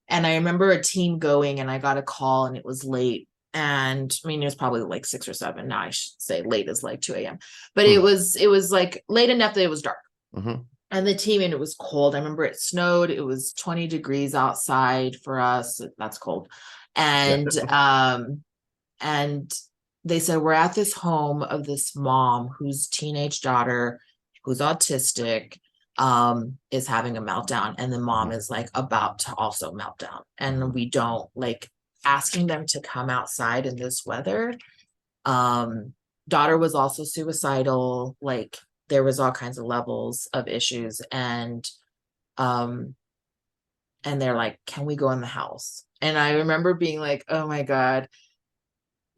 And I remember a team going, and I got a call, and it was late. And I mean, it was probably like 6 or 7. Now I should say late is like 2 a.m. But it was like late enough that it was dark. And the team, and it was cold. I remember it snowed. It was 20 degrees outside for us. That's cold. And and they said, we're at this home of this mom whose teenage daughter, who's autistic, is having a meltdown. And the mom is like about to also melt down. And we don't like asking them to come outside in this weather. Daughter was also suicidal. Like there was all kinds of levels of issues. And they're like, can we go in the house? And I remember being like, oh my God,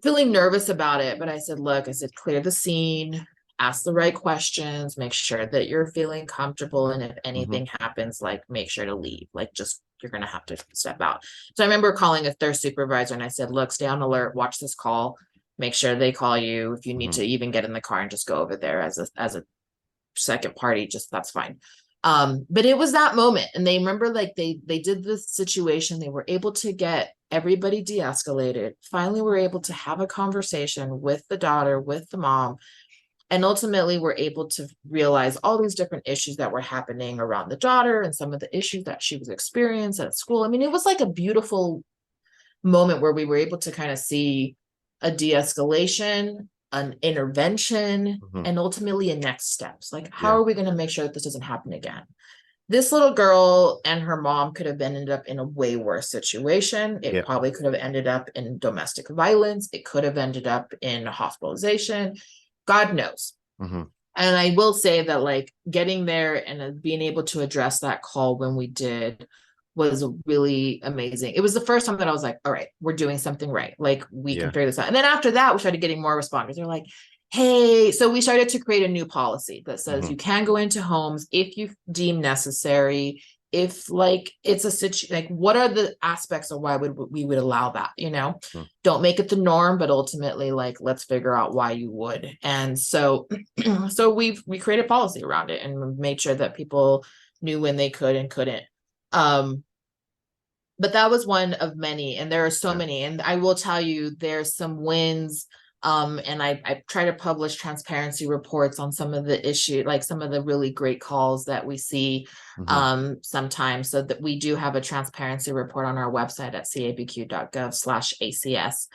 feeling nervous about it. But I said, look, clear the scene, ask the right questions, make sure that you're feeling comfortable. And if anything happens, like make sure to leave, like just, you're going to have to step out. So I remember calling their supervisor, and I said, look, stay on alert, watch this call, make sure they call you. If you need to even get in the car and just go over there as a second party, just that's fine. But it was that moment. And they remember like they did this situation. They were able to get everybody de-escalated. Finally, we're able to have a conversation with the daughter, with the mom. And ultimately, we're able to realize all these different issues that were happening around the daughter and some of the issues that she was experiencing at school. I mean, it was like a beautiful moment where we were able to kind of see a de-escalation, an intervention, and ultimately a next steps. Like, how are we going to make sure that this doesn't happen again? This little girl and her mom could have ended up in a way worse situation. It probably could have ended up in domestic violence. It could have ended up in hospitalization. God knows. And I will say that like getting there and being able to address that call when we did was really amazing. It was the first time that I was like, all right, we're doing something right. Like we can figure this out. And then after that, we started getting more responders. They're like, hey, so we started to create a new policy that says you can go into homes if you deem necessary. If like it's a situation, like what are the aspects of why we would allow that, you know? Don't make it the norm, but ultimately like, let's figure out why you would. And so, we created policy around it and made sure that people knew when they could and couldn't. But that was one of many, and there are so many, and I will tell you, there's some wins. And I try to publish transparency reports on some of the issue, like some of the really great calls that we see sometimes, so that we do have a transparency report on our website at cabq.gov/ACS.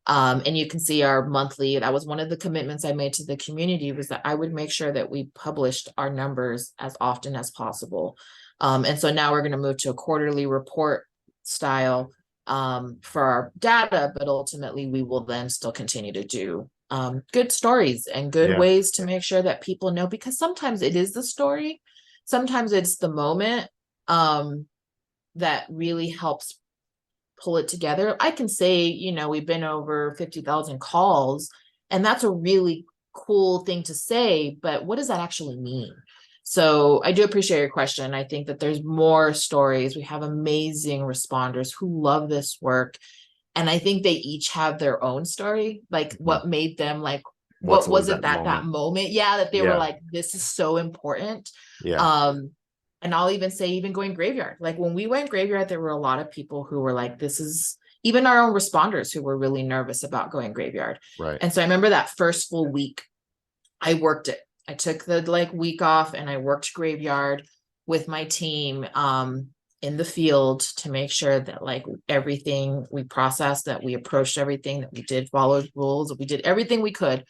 And you can see our monthly, that was one of the commitments I made to the community, was that I would make sure that we published our numbers as often as possible. And so now we're going to move to a quarterly report style for our data, but ultimately we will then still continue to do good stories and good ways to make sure that people know, because sometimes it is the story, sometimes it's the moment that really helps pull it together. I can say, you know, we've been over 50,000 calls, and that's a really cool thing to say, but what does that actually mean? So I do appreciate your question. I think that there's more stories. We have amazing responders who love this work. And I think they each have their own story, like what made them like, what was it that moment? Yeah, that they were like, this is so important. And I'll even say, even going graveyard, like when we went graveyard, there were a lot of people who were like, this is, even our own responders who were really nervous about going graveyard. And so I remember that first full week, I worked it. I took the like week off and I worked graveyard with my team in the field to make sure that like everything we processed, that we approached everything, that we did follow rules, that we did everything we could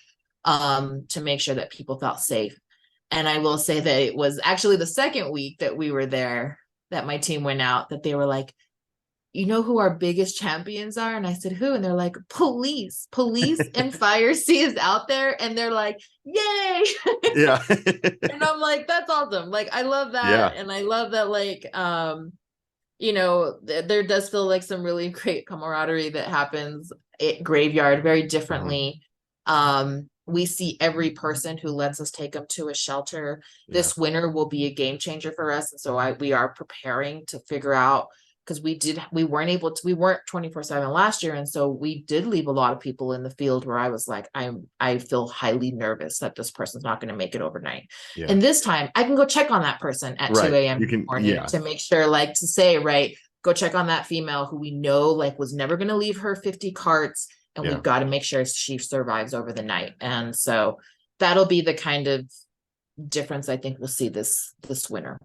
to make sure that people felt safe. And I will say that it was actually the second week that we were there that my team went out, that they were like, you know who our biggest champions are? And I said, who? And they're like, police and fire C is out there. And they're like, yay. And I'm like, that's awesome. Like, I love that. And I love that, like, you know, there does feel like some really great camaraderie that happens at graveyard very differently. we see every person who lets us take them to a shelter. Yeah. This winter will be a game changer for us. And so we are preparing to figure out, because we weren't 24/7 last year. And so we did leave a lot of people in the field where I was like, I feel highly nervous that this person's not going to make it overnight. Yeah. And this time I can go check on that person at 2 a.m. in the morning to make sure, like, to say, right, go check on that female who we know, like, was never going to leave her 50 carts. And we've got to make sure she survives over the night. And so that'll be the kind of difference I think we'll see this winter.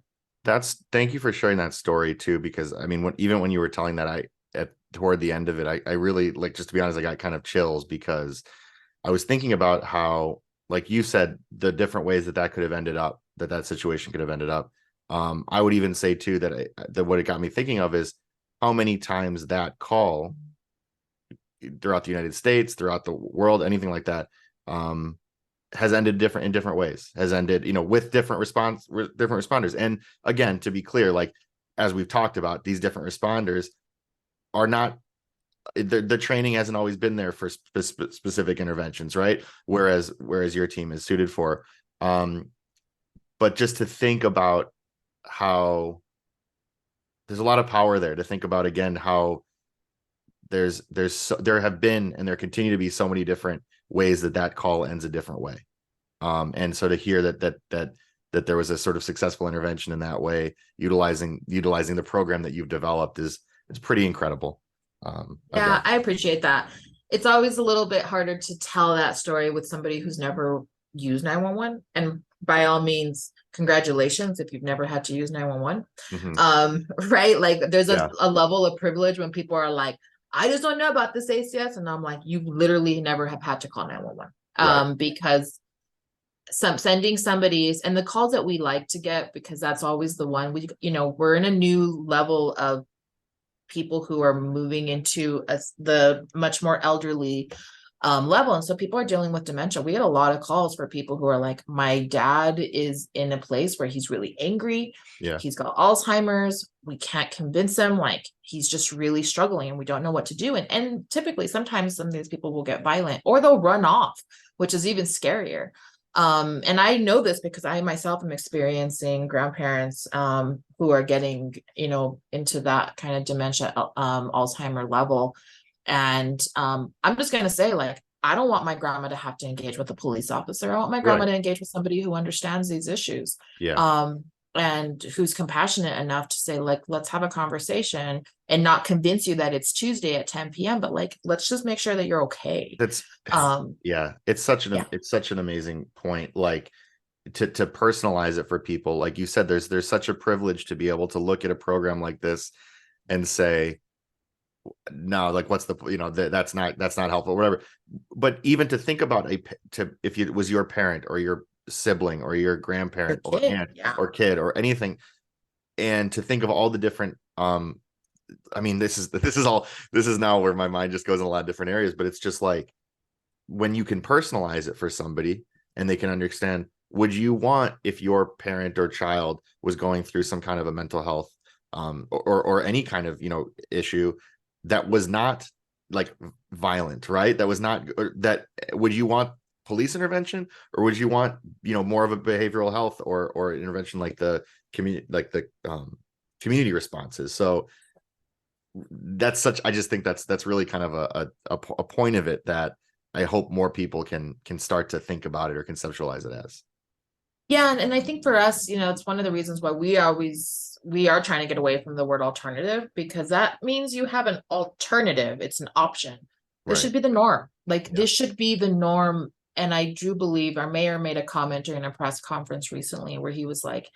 Thank you for sharing that story too, because I mean, even when you were telling that, toward the end of it, I really, like, just to be honest, I got kind of chills, because I was thinking about how, like you said, the different ways that could have ended up, that situation could have ended up. I would even say too that what it got me thinking of is how many times that call throughout the United States, throughout the world, anything like that, has ended in different ways, has ended, with different responders. And again, to be clear, like, as we've talked about, these different responders are not, the training hasn't always been there for specific interventions, right? Whereas your team is suited for, but just to think about how there's a lot of power there, to think about, again, how there have been, and there continue to be, so many different ways that call ends a different way. And so to hear that there was a sort of successful intervention in that way, utilizing the program that you've developed, it's pretty incredible. Yeah, I appreciate that. It's always a little bit harder to tell that story with somebody who's never used 911. And by all means, congratulations if you've never had to use 911. Mm-hmm. Right? Like, there's a level of privilege when people are like, I just don't know about this ACS. And I'm like, you literally never have had to call 911. Right. Because sending somebody's, and the calls that we like to get, because that's always the one, we're in a new level of people who are moving into the much more elderly level. And so people are dealing with dementia. We had a lot of calls for people who are like, my dad is in a place where he's really angry. Yeah. He's got Alzheimer's. We can't convince him. Like, he's just really struggling and we don't know what to do. And typically, sometimes some of these people will get violent, or they'll run off, which is even scarier. And I know this because I myself am experiencing grandparents who are getting, into that kind of dementia, Alzheimer level. And I'm just going to say, like, I don't want my grandma to have to engage with a police officer. I want my grandma to engage with somebody who understands these issues. Yeah. And who's compassionate enough to say, like, let's have a conversation and not convince you that it's Tuesday at 10 p.m. But, like, let's just make sure that you're okay. It's such an amazing point. Like, to personalize it for people, like you said, there's such a privilege to be able to look at a program like this and say, no, like, what's the, that's not helpful, whatever. But even to think about if it was your parent or your sibling or your grandparent or aunt or kid or anything, and to think of all the different, I mean, this is now where my mind just goes in a lot of different areas, but it's just like, when you can personalize it for somebody and they can understand, would you want, if your parent or child was going through some kind of a mental health or any kind of issue that was not like violent, right? That was not that. Would you want police intervention, or would you want more of a behavioral health or intervention like the community, like the community responses? So I just think that's really kind of a point of it that I hope more people can start to think about it or conceptualize it as. Yeah, and I think for us, it's one of the reasons why we are trying to get away from the word alternative, because that means you have an alternative. It's an option. This should be the norm. Like, this should be the norm. And I do believe our mayor made a comment during a press conference recently where he was like,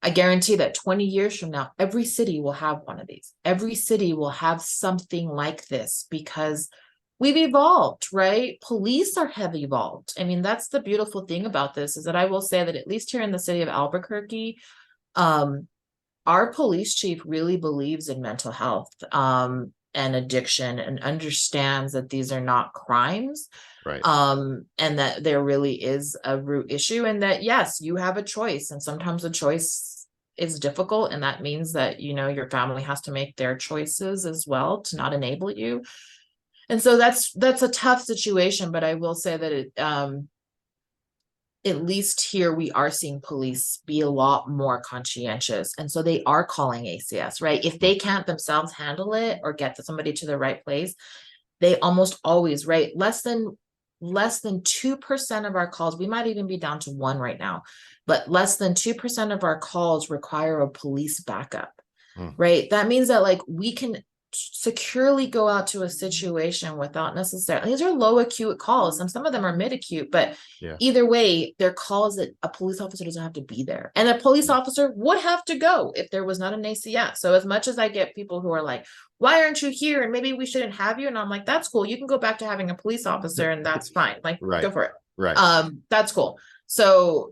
I guarantee that 20 years from now, every city will have one of these. Every city will have something like this, because we've evolved, right? Police have evolved. I mean, that's the beautiful thing about this, is that I will say that at least here in the city of Albuquerque, our police chief really believes in mental health and addiction, and understands that these are not crimes. Right. And that there really is a root issue, and that, yes, you have a choice, and sometimes a choice is difficult. And that means that, your family has to make their choices as well to not enable you. And so that's a tough situation, but I will say that at least here we are seeing police be a lot more conscientious. And so they are calling ACS, right? If they can't themselves handle it or get somebody to the right place, they almost always, right? Less than 2% of our calls, we might even be down to 1 right now, but less than 2% of our calls require a police backup, right? That means that like we can securely go out to a situation without necessarily, these are low acute calls, and some of them are mid acute, but Yeah. either way, they're calls that a police officer doesn't have to be there, and a police officer would have to go if there was not an ACS. So as much as I get people who are like, why aren't you here, and maybe we shouldn't have you, and I'm like, that's cool, you can go back to having a police officer, and that's fine, like Right. go for it. Right. That's cool. So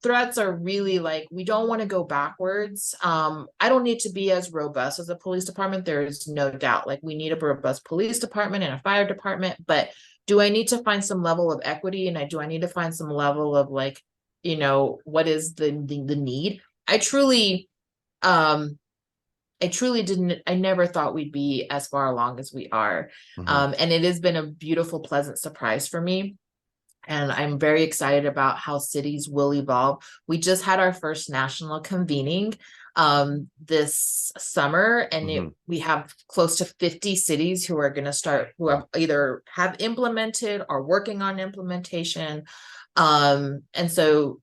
threats are really like, we don't want to go backwards. I don't need to be as robust as a police department. There's no doubt. Like, we need a robust police department and a fire department, but do I need to find some level of equity? And do I need to find some level of like, what is the need? I truly didn't, I never thought we'd be as far along as we are. And it has been a beautiful, pleasant surprise for me. And I'm very excited about how cities will evolve. We just had our first national convening this summer, and we have close to 50 cities who are going to start, who have either have implemented or working on implementation. And so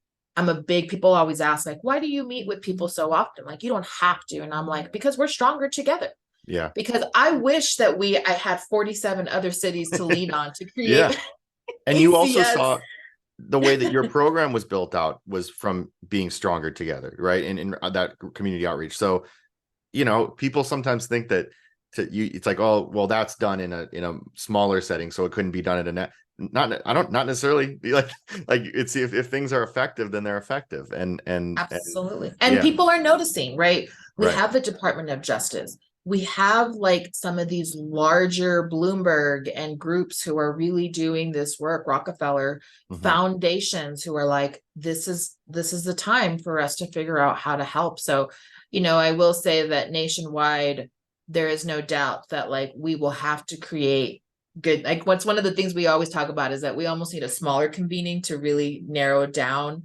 people always ask, like, why do you meet with people so often? Like, you don't have to. And I'm like, because we're stronger together. Yeah. Because I wish that I had 47 other cities to lean on to create. Yeah. And you also ACS. saw the way that your program was built out was from being stronger together, right? In that community outreach. So, people sometimes think that it's like, oh, well, that's done in a smaller setting, so it couldn't be done at a not necessarily like it's if things are effective, then they're effective. And Absolutely. And people are noticing, right? We Right. have the Department of Justice. We have like some of these larger Bloomberg and groups who are really doing this work, Rockefeller foundations, who are like, this is the time for us to figure out how to help. So, I will say that nationwide, there is no doubt that like we will have to create good, like what's one of the things we always talk about is that we almost need a smaller convening to really narrow down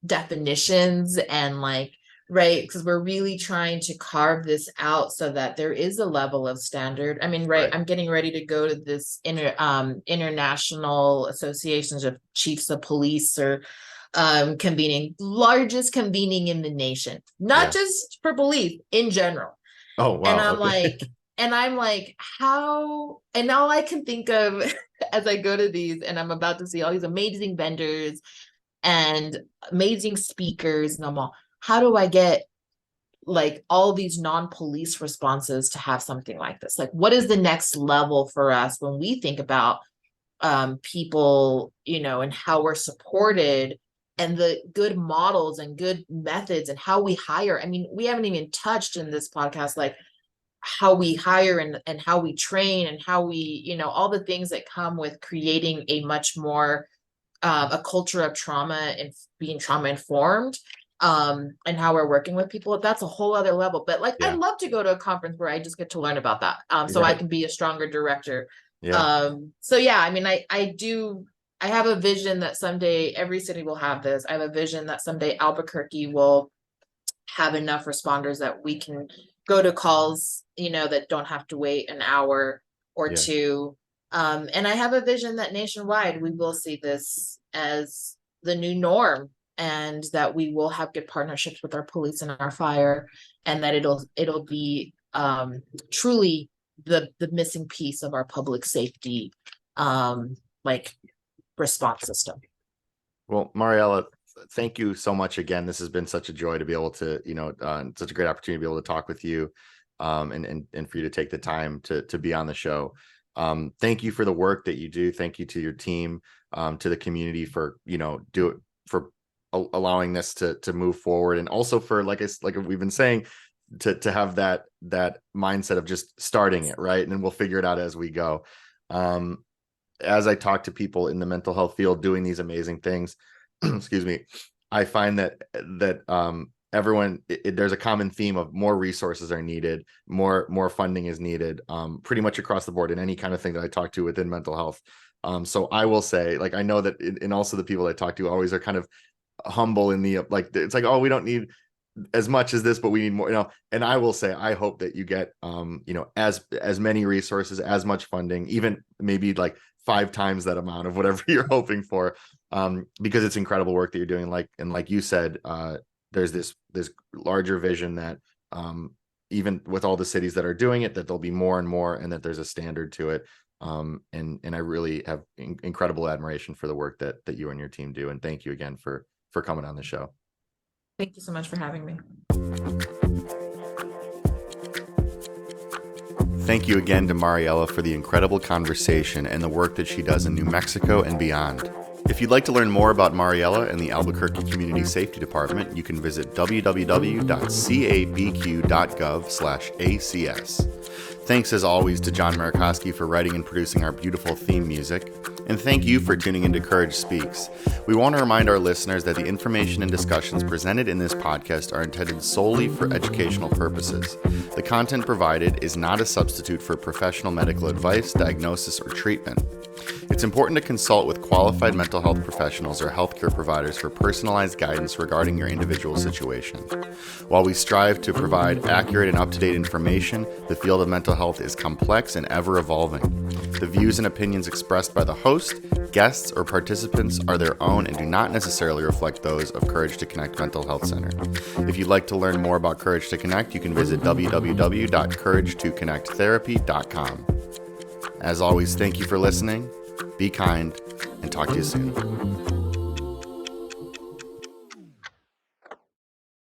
definitions and like, right, because we're really trying to carve this out so that there is a level of standard. I mean, right. I'm getting ready to go to this international associations of chiefs of police or largest convening in the nation, not just for police, in general. Oh, wow. And I'm like, how, and all I can think of as I go to these, and I'm about to see all these amazing vendors and amazing speakers, and I'm all, how do I get like all these non-police responses to have something like this? Like, what is the next level for us when we think about people, and how we're supported and the good models and good methods and how we hire? I mean, we haven't even touched in this podcast, like how we hire and how we train and how we, all the things that come with creating a much more, a culture of trauma and being trauma informed. And how we're working with people, that's a whole other level. But like, I'd love to go to a conference where I just get to learn about that. So I can be a stronger director. So yeah, I mean, I have a vision that someday every city will have this. I have a vision that someday Albuquerque will have enough responders that we can go to calls, that don't have to wait an hour or two. And I have a vision that nationwide, we will see this as the new norm, and that we will have good partnerships with our police and our fire, and that it'll be truly the missing piece of our public safety like response system. Well, Mariela, thank you so much again. This has been such a joy to be able to, such a great opportunity to be able to talk with you, and for you to take the time to be on the show. Thank you for the work that you do. Thank you to your team, to the community for, for allowing this to move forward, and also for like we've been saying, to have that mindset of just starting it, right, and then we'll figure it out as we go. As I talk to people in the mental health field doing these amazing things, excuse me, I find that everyone, there's a common theme of more resources are needed, more funding is needed, pretty much across the board in any kind of thing that I talk to within mental health. So I will say, like, I know that, and also the people I talk to always are kind of humble in the, like, it's like, oh, we don't need as much as this, but we need more, and I will say, I hope that you get, as many resources, as much funding, even maybe like 5 times that amount of whatever you're hoping for, because it's incredible work that you're doing. Like you said, there's this larger vision that, even with all the cities that are doing it, that there'll be more and more, and that there's a standard to it. And I really have incredible admiration for the work that you and your team do. And thank you again for coming on the show. Thank you so much for having me. Thank you again to Mariela for the incredible conversation and the work that she does in New Mexico and beyond. If you'd like to learn more about Mariela and the Albuquerque Community Safety Department, you can visit www.cabq.gov/ACS. Thanks as always to John Merikoski for writing and producing our beautiful theme music. And thank you for tuning into Courage Speaks. We want to remind our listeners that the information and discussions presented in this podcast are intended solely for educational purposes. The content provided is not a substitute for professional medical advice, diagnosis, or treatment. It's important to consult with qualified mental health professionals or healthcare providers for personalized guidance regarding your individual situation. While we strive to provide accurate and up-to-date information, the field of mental health is complex and ever-evolving. The views and opinions expressed by the host, guests, or participants are their own and do not necessarily reflect those of Courage to Connect Mental Health Center. If you'd like to learn more about Courage to Connect, you can visit www.couragetoconnecttherapy.com. As always, thank you for listening, be kind, and talk to you soon.